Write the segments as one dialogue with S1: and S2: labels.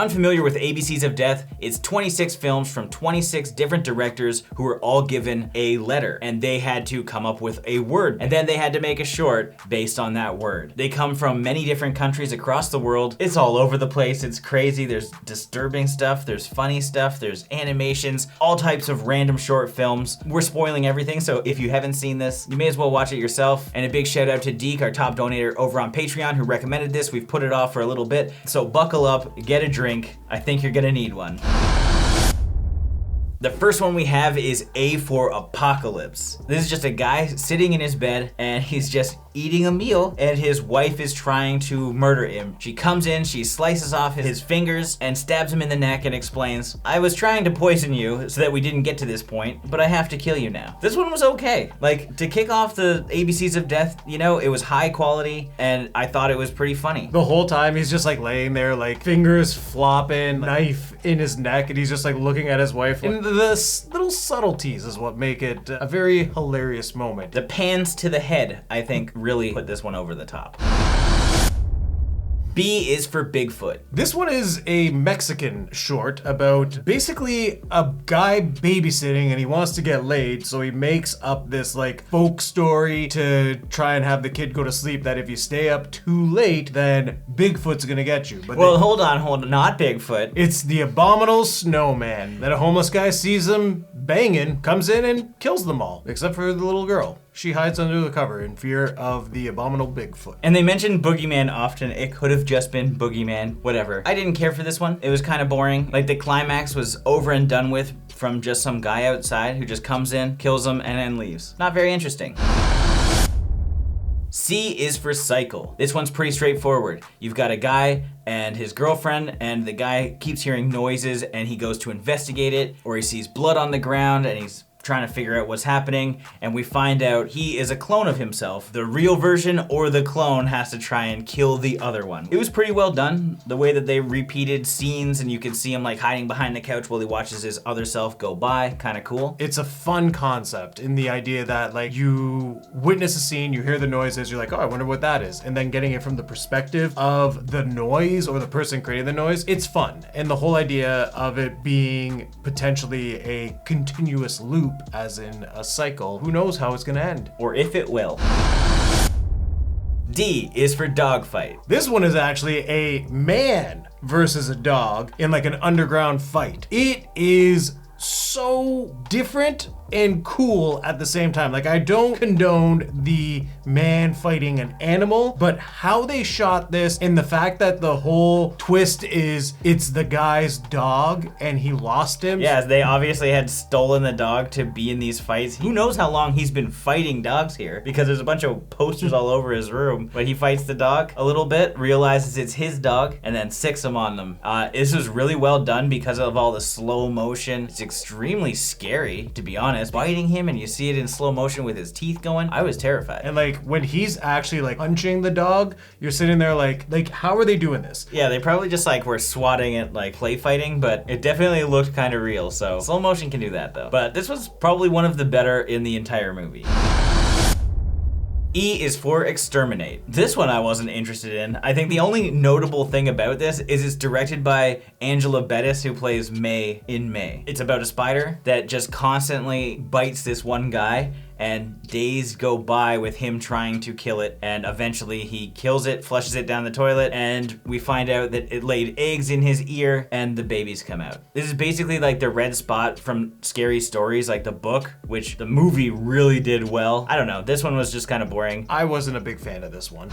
S1: unfamiliar with ABCs of Death, it's 26 films from 26 different directors who were all given a letter, and they had to come up with a word, and then they had to make a short based on that word. They come from many different countries across the world. It's all over the place. It's crazy. There's disturbing stuff, there's funny stuff, there's animations, all types of random short films. We're spoiling everything, so if you haven't seen this, you may as well watch it yourself. And a big shout out to Deke, our top donator over on Patreon, who recommended this. We've put it off for a little bit, so buckle up, get a drink. I think you're gonna need one. The first one we have is A for Apocalypse. This is just a guy sitting in his bed and he's just eating a meal and his wife is trying to murder him. She comes in, she slices off his fingers and stabs him in the neck and explains, "I was trying to poison you so that we didn't get to this point, but I have to kill you now." This one was okay. Like, to kick off the ABCs of Death, you know, it was high quality and I thought it was pretty funny.
S2: The whole time he's just like laying there, like fingers flopping, knife in his neck, and he's just like looking at his wife. And the little subtleties is what make it a very hilarious moment.
S1: The pans to the head, I think, really put this one over the top. B is for Bigfoot.
S2: This one is a Mexican short about basically a guy babysitting and he wants to get laid, so he makes up this like folk story to try and have the kid go to sleep that if you stay up too late, then Bigfoot's gonna get you. But
S1: well, hold on, not Bigfoot.
S2: It's the abominable snowman that a homeless guy sees him banging, comes in and kills them all, except for the little girl. She hides under the cover in fear of the abominable Bigfoot.
S1: And they mentioned Boogeyman often. It could have just been Boogeyman, whatever. I didn't care for this one. It was kind of boring. Like, the climax was over and done with from just some guy outside who just comes in, kills them, and then leaves. Not very interesting. C is for Cycle. This one's pretty straightforward. You've got a guy and his girlfriend, and the guy keeps hearing noises and he goes to investigate it, or he sees blood on the ground and he's trying to figure out what's happening, and we find out he is a clone of himself. The real version or the clone has to try and kill the other one. It was pretty well done, the way that they repeated scenes and you can see him like hiding behind the couch while he watches his other self go by. Kind of cool.
S2: It's a fun concept in the idea that like you witness a scene, you hear the noises, you're like, oh, I wonder what that is. And then getting it from the perspective of the noise or the person creating the noise, it's fun. And the whole idea of it being potentially a continuous loop, as in a cycle, who knows how it's gonna end.
S1: Or if it will. D is for Dogfight.
S2: This one is actually a man versus a dog in like an underground fight. It is so different and cool at the same time. Like, I don't condone the man fighting an animal, but how they shot this and the fact that the whole twist is it's the guy's dog and he lost him.
S1: Yeah, they obviously had stolen the dog to be in these fights. Who knows how long he's been fighting dogs here, because there's a bunch of posters all over his room. But he fights the dog a little bit, realizes it's his dog, and then sicks him on them. This was really well done because of all the slow motion. It's extremely scary, to be honest. Biting him and you see it in slow motion with his teeth going. I was terrified.
S2: And like when he's actually like punching the dog, you're sitting there like how are they doing this?
S1: Yeah, they probably just like were swatting it, like play fighting, but it definitely looked kind of real. So slow motion can do that though. But this was probably one of the better in the entire movie. E is for Exterminate. This one I wasn't interested in. I think the only notable thing about this is it's directed by Angela Bettis, who plays May in May. It's about a spider that just constantly bites this one guy, and days go by with him trying to kill it, and eventually he kills it, flushes it down the toilet, and we find out that it laid eggs in his ear and the babies come out. This is basically like the red spot from Scary Stories, like the book, which the movie really did well. I don't know, this one was just kind of boring.
S2: I wasn't a big fan of this one.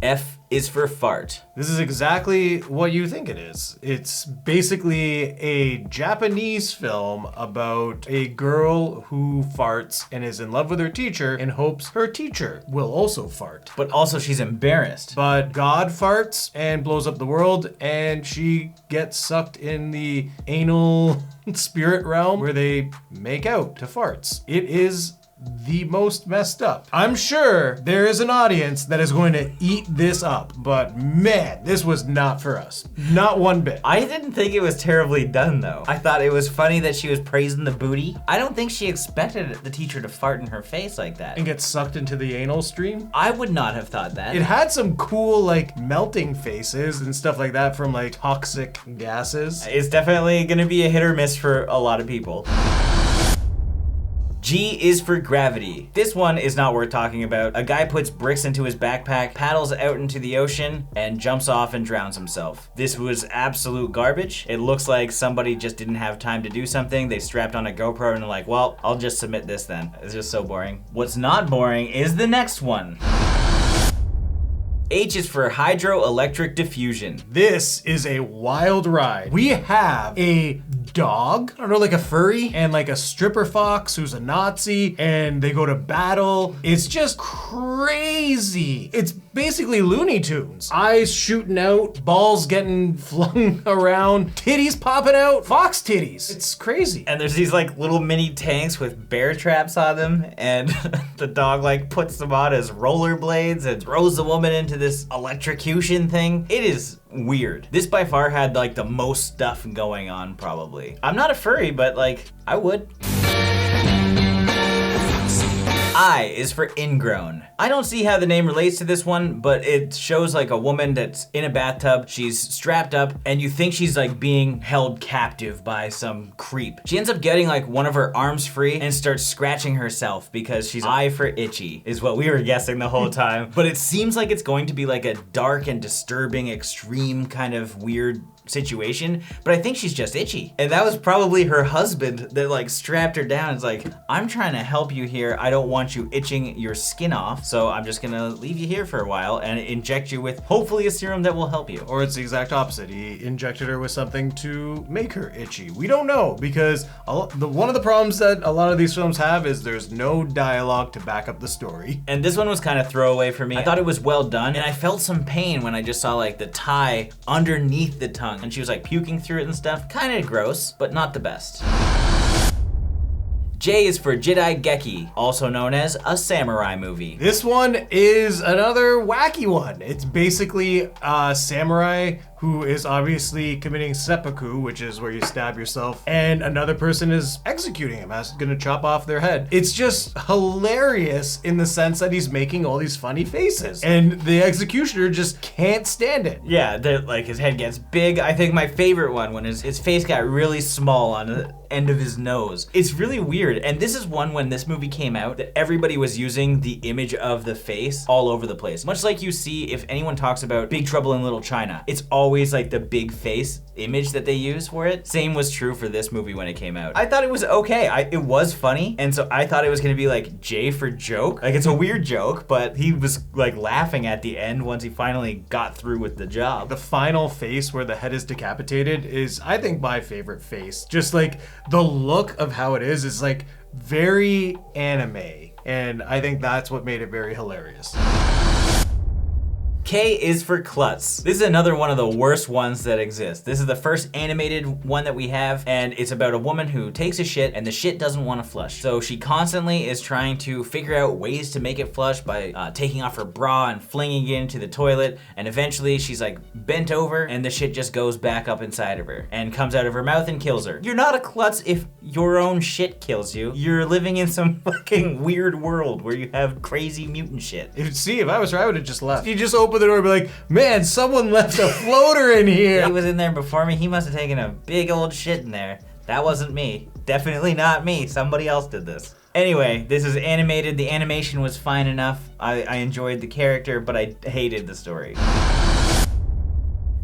S1: F is for Fart.
S2: This is exactly what you think it is. It's basically a Japanese film about a girl who farts and is in love with her teacher and hopes her teacher will also fart.
S1: But also she's embarrassed.
S2: But God farts and blows up the world, and she gets sucked in the anal spirit realm where they make out to farts. It is the most messed up. I'm sure there is an audience that is going to eat this up, but man, this was not for us. Not one bit.
S1: I didn't think it was terribly done though. I thought it was funny that she was praising the booty. I don't think she expected the teacher to fart in her face like that.
S2: And get sucked into the anal stream?
S1: I would not have thought that.
S2: It had some cool like melting faces and stuff like that from like toxic gases.
S1: It's definitely gonna be a hit or miss for a lot of people. G is for gravity. This one is not worth talking about. A guy puts bricks into his backpack, paddles out into the ocean, and jumps off and drowns himself. This was absolute garbage. It looks like somebody just didn't have time to do something. They strapped on a GoPro and they're like, well, I'll just submit this then. It's just so boring. What's not boring is the next one. H is for hydroelectric diffusion.
S2: This is a wild ride. We have a dog, I don't know, like a furry, and like a stripper fox who's a Nazi, and they go to battle. It's just crazy. It's basically Looney Tunes. Eyes shooting out, balls getting flung around, titties popping out, fox titties. It's crazy.
S1: And there's these like little mini tanks with bear traps on them, and the dog like puts them on as rollerblades and throws the woman into this electrocution thing. It is weird. This by far had like the most stuff going on probably. I'm not a furry, but like I would. I is for ingrown. I don't see how the name relates to this one, but it shows like a woman that's in a bathtub, she's strapped up, and you think she's like being held captive by some creep. She ends up getting like one of her arms free and starts scratching herself because she's I for itchy, is what we were guessing the whole time. But it seems like it's going to be like a dark and disturbing, extreme kind of weird situation, but I think she's just itchy. And that was probably her husband that like strapped her down. It's like, I'm trying to help you here. I don't want you itching your skin off, so I'm just gonna leave you here for a while and inject you with hopefully a serum that will help you.
S2: Or it's the exact opposite. He injected her with something to make her itchy. We don't know, because one of the problems that a lot of these films have is there's no dialogue to back up the story.
S1: And this one was kind of throwaway for me. I thought it was well done, and I felt some pain when I just saw like the tie underneath the tongue, and she was like puking through it and stuff. Kind of gross, but not the best. J is for Jidaigeki, also known as a samurai movie.
S2: This one is another wacky one. It's basically a samurai who is obviously committing seppuku, which is where you stab yourself, and another person is executing him, gonna chop off their head. It's just hilarious in the sense that he's making all these funny faces, and the executioner just can't stand it.
S1: Yeah, like his head gets big. I think my favorite one when his face got really small on the end of his nose. It's really weird, and this is one when this movie came out that everybody was using the image of the face all over the place. Much like you see if anyone talks about Big Trouble in Little China, it's always like the big face image that they use for it. Same was true for this movie when it came out. I thought it was okay. It was funny, and so I thought it was gonna be like J for joke. Like it's a weird joke, but he was like laughing at the end once he finally got through with the job.
S2: The final face where the head is decapitated is, I think, my favorite face. Just like the look of how it is like very anime, and I think that's what made it very hilarious.
S1: K is for klutz. This is another one of the worst ones that exist. This is the first animated one that we have, and it's about a woman who takes a shit and the shit doesn't want to flush. So she constantly is trying to figure out ways to make it flush by taking off her bra and flinging it into the toilet, and eventually she's like bent over and the shit just goes back up inside of her and comes out of her mouth and kills her. You're not a klutz if your own shit kills you. You're living in some fucking weird world where you have crazy mutant shit.
S2: If I was her, I would have just left. You just open the door and be like, man, someone left a floater in here.
S1: He was in there before me. He must have taken a big old shit in there. That wasn't me. Definitely not me. Somebody else did this. Anyway, this is animated. The animation was fine enough. I enjoyed the character, but I hated the story.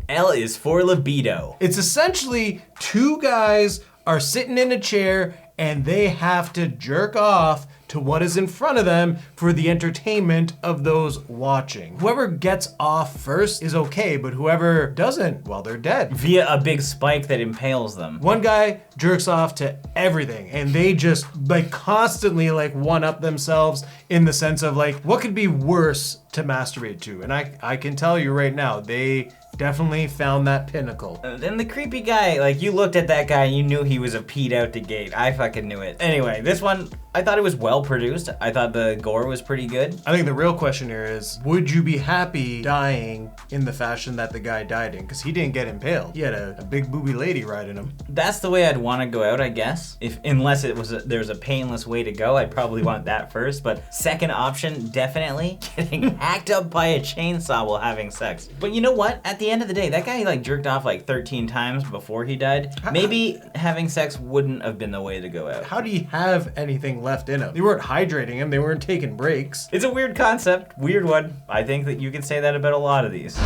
S1: L is for libido.
S2: It's essentially two guys are sitting in a chair and they have to jerk off to what is in front of them for the entertainment of those watching. Whoever gets off first is okay, but whoever doesn't, well, they're dead.
S1: Via a big spike that impales them.
S2: One guy jerks off to everything, and they just like constantly like one-up themselves in the sense of like, what could be worse to masturbate to? And I can tell you right now, they definitely found that pinnacle.
S1: And the creepy guy, like you looked at that guy and you knew he was a peed out the gate. I fucking knew it. Anyway, this one, I thought it was well produced. I thought the gore was pretty good.
S2: I think the real question here is, would you be happy dying in the fashion that the guy died in? Because he didn't get impaled. He had a big booby lady riding him.
S1: That's the way I'd want to go out, I guess. Unless there's a painless way to go, I'd probably want that first. But second option, definitely getting hacked up by a chainsaw while having sex. But you know what? At the end of the day, that guy like jerked off like 13 times before he died. Maybe having sex wouldn't have been the way to go out.
S2: How do you have anything left in him? They weren't hydrating him. They weren't taking breaks.
S1: It's a weird concept. Weird one. I think that you can say that about a lot of these.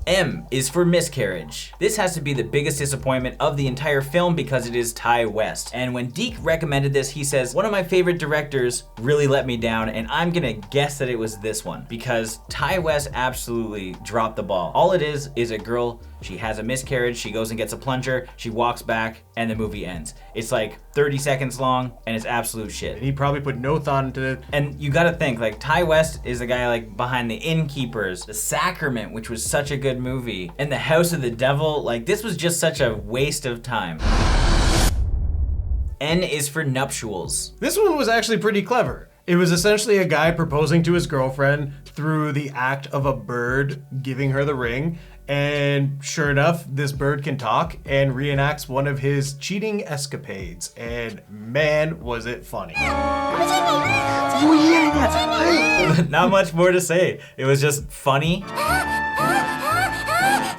S1: M is for miscarriage. This has to be the biggest disappointment of the entire film because it is Ty West. And when Deke recommended this, he says, one of my favorite directors really let me down, and I'm gonna guess that it was this one because Ty West absolutely dropped the ball. All it is a girl, she has a miscarriage, she goes and gets a plunger, she walks back, and the movie ends. It's like 30 seconds long, and it's absolute shit.
S2: And he probably put no thought into it.
S1: And you gotta think, like, Ty West is the guy like behind The Innkeepers, The Sacrament, which was such a good movie, and The House of the Devil. Like, this was just such a waste of time. N is for nuptials.
S2: This one was actually pretty clever. It was essentially a guy proposing to his girlfriend through the act of a bird giving her the ring. And sure enough, this bird can talk and reenacts one of his cheating escapades. And man, was it funny.
S1: Not much more to say. It was just funny.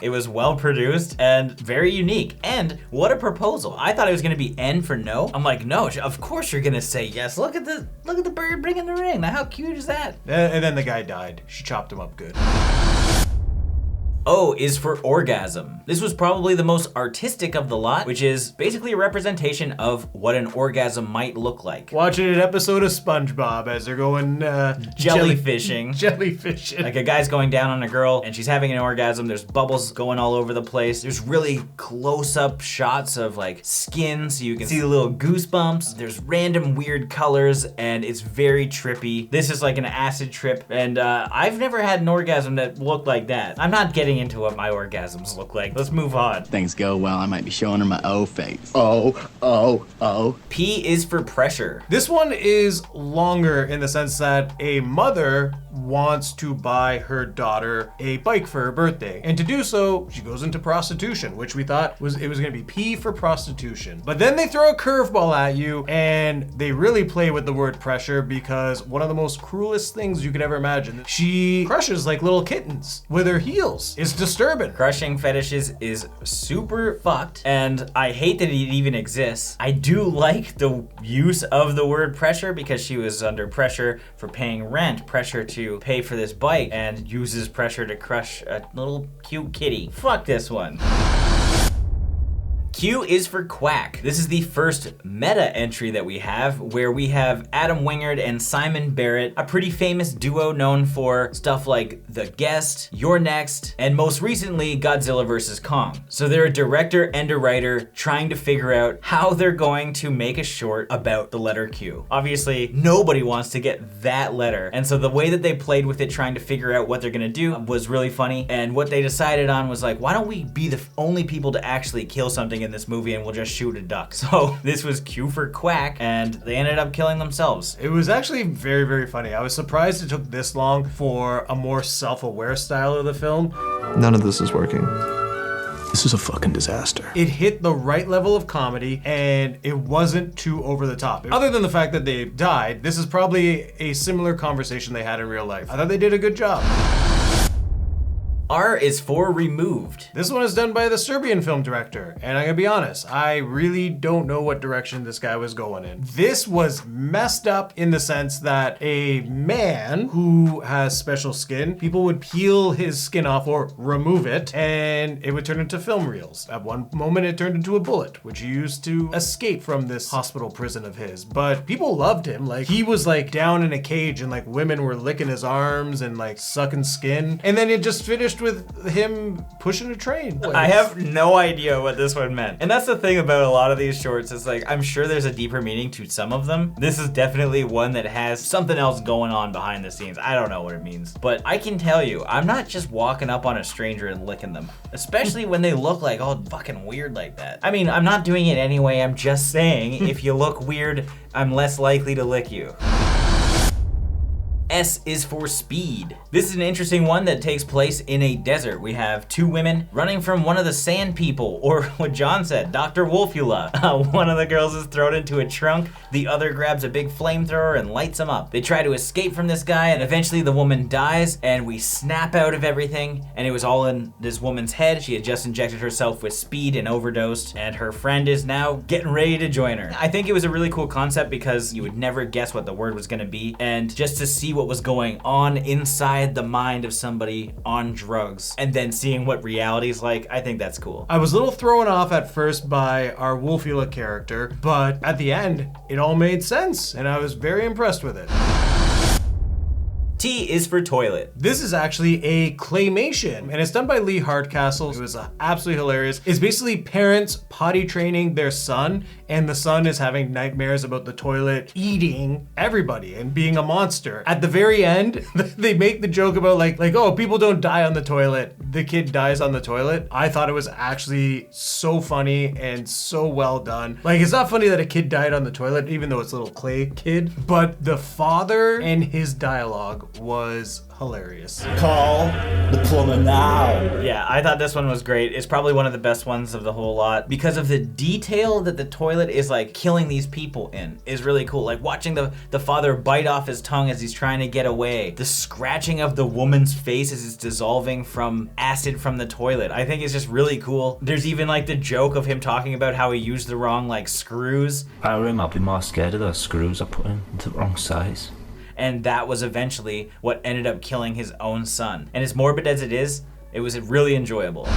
S1: It was well produced and very unique. And what a proposal. I thought it was gonna be N for no. I'm like, no, of course you're gonna say yes. Look at the bird bringing the ring. Now how cute is that?
S2: And then the guy died. She chopped him up good.
S1: O is for orgasm. This was probably the most artistic of the lot, which is basically a representation of what an orgasm might look like.
S2: Watching an episode of SpongeBob as they're going
S1: jellyfishing.
S2: Jellyfishing.
S1: Like a guy's going down on a girl and she's having an orgasm. There's bubbles going all over the place. There's really close-up shots of like skin so you can see the little goosebumps. There's random weird colors and it's very trippy. This is like an acid trip and I've never had an orgasm that looked like that. I'm not getting into what my orgasms look like. Let's move on.
S3: Things go well, I might be showing her my O face.
S1: P is for pressure.
S2: This one is longer in the sense that a mother wants to buy her daughter a bike for her birthday. And to do so, she goes into prostitution, which we thought it was gonna be P for prostitution. But then they throw a curveball at you and they really play with the word pressure because one of the most cruelest things you could ever imagine. She crushes like little kittens with her heels. It's disturbing.
S1: Crushing fetishes is super fucked, and I hate that it even exists. I do like the use of the word pressure because she was under pressure for paying rent, pressure to pay for this bike, and uses pressure to crush a little cute kitty. Fuck this one. Q is for quack. This is the first meta entry that we have, where we have Adam Wingard and Simon Barrett, a pretty famous duo known for stuff like The Guest, You're Next, and most recently Godzilla vs. Kong. So they're a director and a writer trying to figure out how they're going to make a short about the letter Q. Obviously, nobody wants to get that letter, and so the way that they played with it trying to figure out what they're gonna do was really funny, and what they decided on was like, why don't we be the only people to actually kill something in this movie and we'll just shoot a duck. So this was Q for quack and they ended up killing themselves.
S2: It was actually very, very funny. I was surprised it took this long for a more self-aware style of the film.
S4: None of this is working.
S5: This is a fucking disaster.
S2: It hit the right level of comedy and it wasn't too over the top. Other than the fact that they died, this is probably a similar conversation they had in real life. I thought they did a good job.
S1: R is for removed.
S2: This one is done by the Serbian film director, and I'm gonna be honest, I really don't know what direction this guy was going in. This was messed up in the sense that a man who has special skin, people would peel his skin off or remove it, and it would turn into film reels. At one moment, it turned into a bullet, which he used to escape from this hospital prison of his. But people loved him. Like, he was like down in a cage and like women were licking his arms and like sucking skin. And then it just finished finished with him pushing a train.
S1: I have no idea what this one meant. And that's the thing about a lot of these shorts, is like, I'm sure there's a deeper meaning to some of them. This is definitely one that has something else going on behind the scenes. I don't know what it means, but I can tell you, I'm not just walking up on a stranger and licking them, especially when they look like all fucking weird like that. I mean, I'm not doing it anyway. I'm just saying, if you look weird, I'm less likely to lick you. S is for speed. This is an interesting one that takes place in a desert. We have two women running from one of the sand people, or what John said, Dr. Wolfula. One of the girls is thrown into a trunk, the other grabs a big flamethrower and lights them up. They try to escape from this guy, and eventually the woman dies, and we snap out of everything, and it was all in this woman's head. She had just injected herself with speed and overdosed, and her friend is now getting ready to join her. I think it was a really cool concept because you would never guess what the word was gonna be, and just to see what was going on inside the mind of somebody on drugs and then seeing what reality is like, I think that's cool.
S2: I was a little thrown off at first by our Wolfula character, but at the end, it all made sense, and I was very impressed with it.
S1: T is for toilet.
S2: This is actually a claymation, and it's done by Lee Hardcastle. It was absolutely hilarious. It's basically parents potty training their son, and the son is having nightmares about the toilet eating everybody and being a monster. At the very end, they make the joke about like, oh, people don't die on the toilet. The kid dies on the toilet. I thought it was actually so funny and so well done. Like, it's not funny that a kid died on the toilet, even though it's a little clay kid, but the father and his dialogue was hilarious.
S4: Call the plumber now.
S1: Yeah, I thought this one was great. It's probably one of the best ones of the whole lot because of the detail that the toilet is like killing these people in is really cool. Like watching the father bite off his tongue as he's trying to get away. The scratching of the woman's face as it's dissolving from acid from the toilet. I think it's just really cool. There's even like the joke of him talking about how he used the wrong like screws.
S4: I remember I'd be more scared of those screws I put in into the wrong size.
S1: And that was eventually what ended up killing his own son. And as morbid as it is, it was really enjoyable.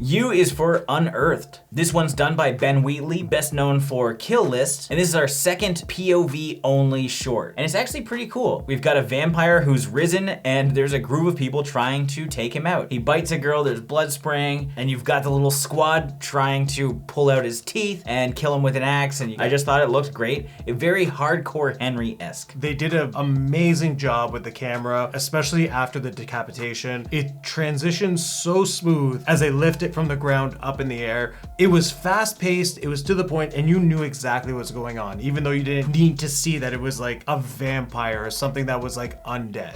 S1: U is for Unearthed. This one's done by Ben Wheatley, best known for Kill List, and this is our second POV only short. And it's actually pretty cool. We've got a vampire who's risen, and there's a group of people trying to take him out. He bites a girl, there's blood spraying, and you've got the little squad trying to pull out his teeth and kill him with an axe, and I just thought it looked great. Very hardcore Henry-esque.
S2: They did an amazing job with the camera, especially after the decapitation. It transitions so smooth as they lift it from the ground up in the air. It was fast paced, it was to the point, and you knew exactly what was going on, even though you didn't need to see that it was like a vampire or something that was like undead.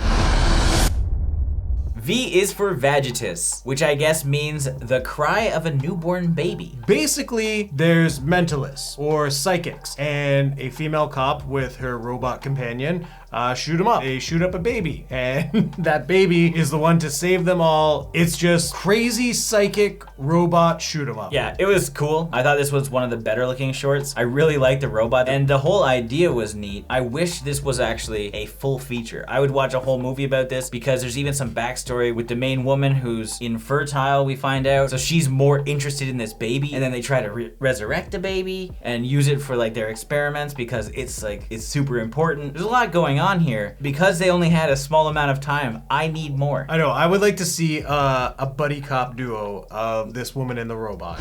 S1: V is for Vagitus, which I guess means the cry of a newborn baby.
S2: Basically, there's mentalists or psychics, and a female cop with her robot companion shoot them up. They shoot up a baby, and that baby is the one to save them all. It's just crazy psychic robot shoot 'em up.
S1: Yeah, it was cool. I thought this was one of the better looking shorts. I really liked the robot, and the whole idea was neat. I wish this was actually a full feature. I would watch a whole movie about this because there's even some backstory with the main woman who's infertile, we find out. So she's more interested in this baby, and then they try to resurrect the baby and use it for like their experiments because it's super important. There's a lot going on here. Because they only had a small amount of time, I need more.
S2: I know, I would like to see a buddy cop duo of this woman and the robot.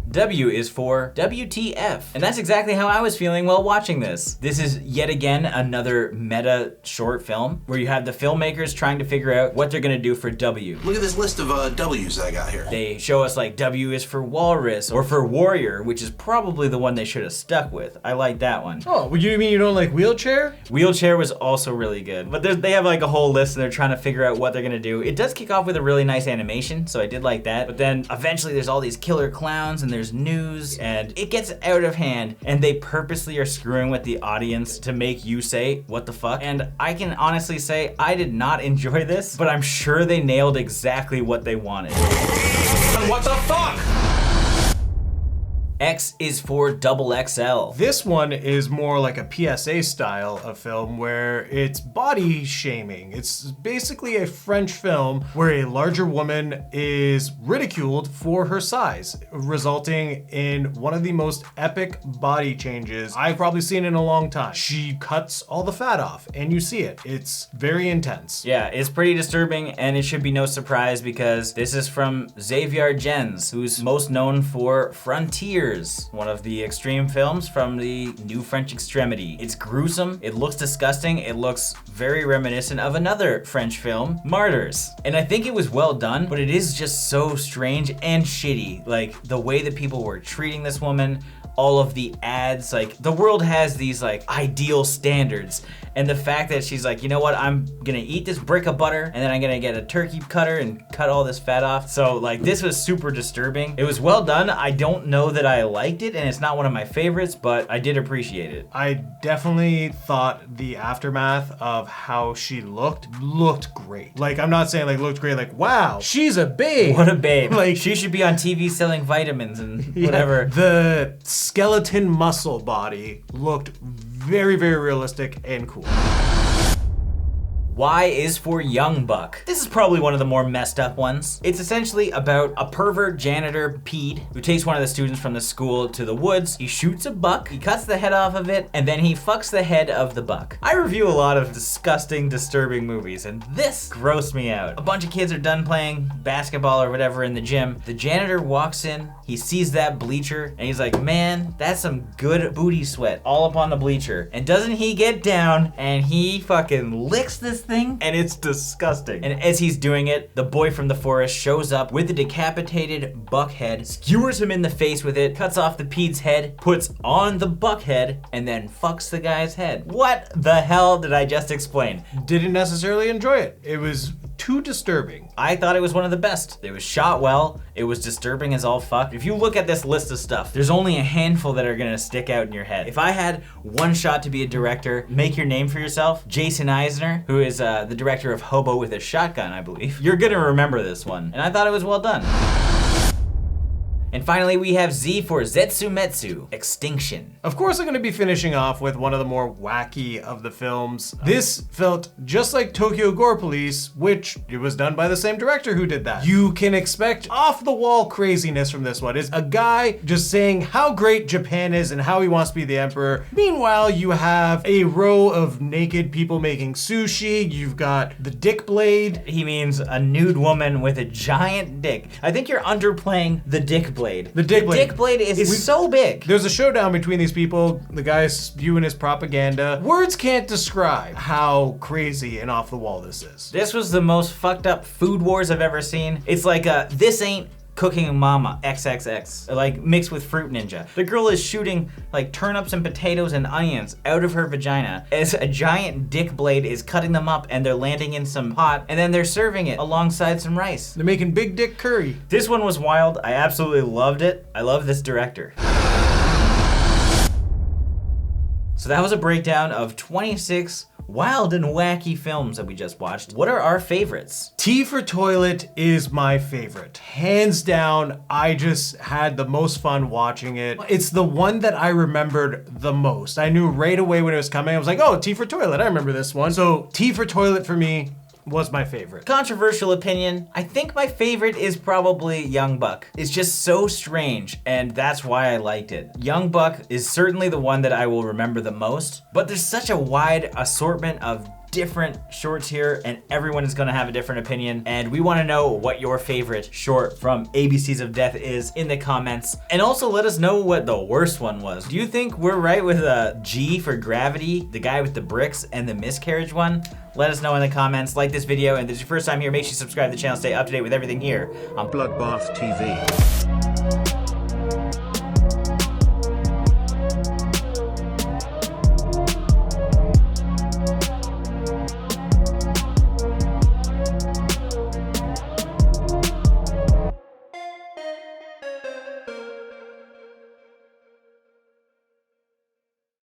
S1: W is for WTF. And that's exactly how I was feeling while watching this. This is yet again another meta short film where you have the filmmakers trying to figure out what they're gonna do for W.
S6: Look at this list of W's I got here.
S1: They show us like W is for walrus or for warrior, which is probably the one they should have stuck with. I like that one.
S2: Oh, you mean you don't like wheelchair?
S1: Wheelchair was also really good. But they have like a whole list and they're trying to figure out what they're gonna do. It does kick off with a really nice animation, so I did like that. But then eventually there's all these killer clowns and there's news and it gets out of hand and they purposely are screwing with the audience to make you say, what the fuck? And I can honestly say I did not enjoy this, but I'm sure they nailed exactly what they wanted.
S6: What the fuck?
S1: X is for XXL.
S2: This one is more like a PSA style of film where it's body shaming. It's basically a French film where a larger woman is ridiculed for her size, resulting in one of the most epic body changes I've probably seen in a long time. She cuts all the fat off and you see it. It's very intense.
S1: Yeah, it's pretty disturbing, and it should be no surprise because this is from Xavier Gens, who's most known for Frontiers, one of the extreme films from the New French Extremity. It's gruesome, it looks disgusting, it looks very reminiscent of another French film, Martyrs. And I think it was well done, but it is just so strange and shitty. Like, the way that people were treating this woman, all of the ads, like, the world has these like ideal standards, and the fact that she's like, you know what, I'm gonna eat this brick of butter and then I'm gonna get a turkey cutter and cut all this fat off. So like, this was super disturbing. It was well done. I don't know that I liked it, and it's not one of my favorites, but I did appreciate it.
S2: I definitely thought the aftermath of how she looked great. Like, I'm not saying like looked great, like, wow, she's a babe.
S1: What a babe.
S2: Like,
S1: she should be on TV selling vitamins and whatever.
S2: The skeleton muscle body looked very, very realistic and cool.
S1: Y is for Young Buck. This is probably one of the more messed up ones. It's essentially about a pervert janitor, Pete, who takes one of the students from the school to the woods. He shoots a buck, he cuts the head off of it, and then he fucks the head of the buck. I review a lot of disgusting, disturbing movies, and this grossed me out. A bunch of kids are done playing basketball or whatever in the gym. The janitor walks in, he sees that bleacher, and he's like, man, that's some good booty sweat all up on the bleacher. And doesn't he get down and he fucking licks this thing, and it's disgusting. And as he's doing it, the boy from the forest shows up with the decapitated buck head, skewers him in the face with it, cuts off the Pete's head, puts on the buck head, and then fucks the guy's head. What the hell did I just explain?
S2: Didn't necessarily enjoy it. It was too disturbing.
S1: I thought it was one of the best. It was shot well. It was disturbing as all fuck. If you look at this list of stuff, there's only a handful that are gonna stick out in your head. If I had one shot to be a director, make your name for yourself, Jason Eisner, who is the director of Hobo with a Shotgun, I believe, you're gonna remember this one. And I thought it was well done. And finally, we have Z for Zetsumetsu, Extinction.
S2: Of course, I'm going to be finishing off with one of the more wacky of the films. This felt just like Tokyo Gore Police, which it was done by the same director who did that. You can expect off-the-wall craziness from this one. It's a guy just saying how great Japan is and how he wants to be the emperor. Meanwhile, you have a row of naked people making sushi. You've got the dick blade.
S1: He means a nude woman with a giant dick. I think you're underplaying the dick blade.
S2: The dick blade.
S1: Dick blade is so big.
S2: There's a showdown between these people. The guy's spewing his propaganda. Words can't describe how crazy and off the wall this is.
S1: This was the most fucked up food wars I've ever seen. It's like this ain't Cooking Mama XXX, like mixed with Fruit Ninja. The girl is shooting like turnips and potatoes and onions out of her vagina as a giant dick blade is cutting them up, and they're landing in some pot, and then they're serving it alongside some rice.
S2: They're making big dick curry.
S1: This one was wild. I absolutely loved it. I love this director. So that was a breakdown of 26 wild and wacky films that we just watched. What are our favorites?
S2: T for Toilet is my favorite. Hands down, I just had the most fun watching it. It's the one that I remembered the most. I knew right away when it was coming. I was like, oh, T for Toilet, I remember this one. So T for Toilet for me was my favorite.
S1: Controversial opinion, I think my favorite is probably Young Buck. It's just so strange, and that's why I liked it. Young Buck is certainly the one that I will remember the most, but there's such a wide assortment of different shorts here, and everyone is gonna have a different opinion, and we wanna know what your favorite short from ABCs of Death is in the comments. And also let us know what the worst one was. Do you think we're right with G for Gravity, the guy with the bricks, and the miscarriage one? Let us know in the comments. Like this video, and if this is your first time here, make sure you subscribe to the channel, stay up to date with everything here on
S7: Bloodbath TV.